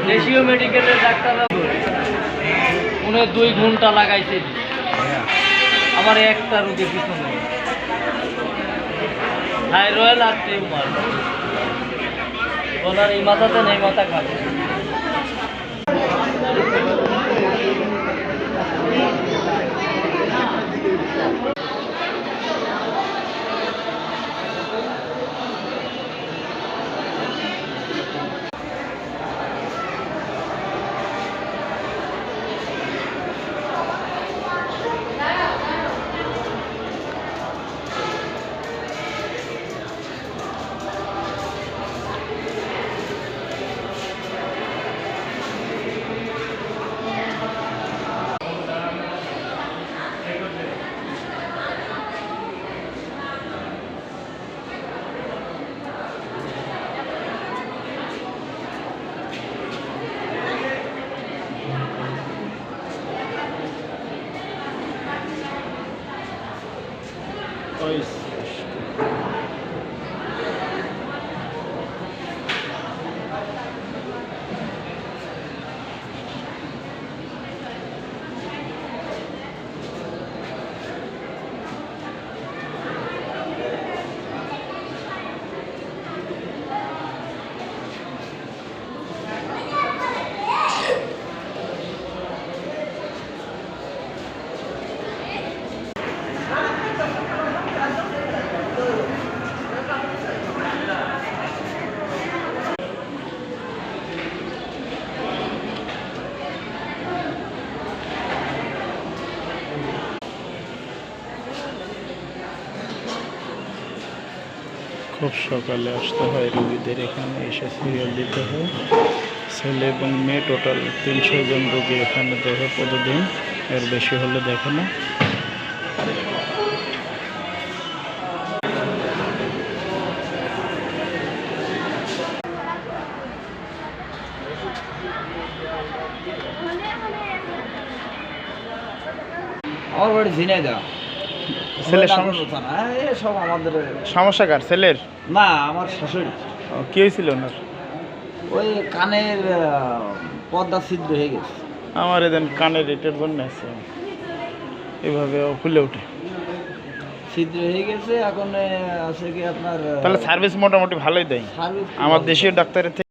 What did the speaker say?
দেশীয় মেডিকেলের ডাক্তাররা 2 ঘন্টা লাগাইছে আমার একটা রোগীর পিছনে। থাইরয়েড আর টিউমার, ওনার এই মাথাতে নেই, মাথা খাবে। খুব সকালে আসতে হয় রোগীদের, এখানে এসে সিরিয়াল দিতে হয়। ছেলে এবং মেয়ে টোটাল 300 জন রোগী এখানে দেখে প্রতিদিন, এর বেশি হলে দেখে না। আমার বাড়ি ঝিনাইদহ। ছেলের সব আমাদের সমস্যা কার? ছেলের না, আমার শাশুড়ি। কি হয়েছিল ওনার? ওই কানের পর্দা ছিদ্র হয়ে গেছে। আমার এদিন কানের এটার জন্য আছে, এভাবে ফুলে ওঠে, ছিদ্র হয়ে গেছে। এখন আছে কি আপনার, তাহলে সার্ভিস মোটামুটি ভালোই দেয় আমার দেশীয় ডাক্তারের থেকে।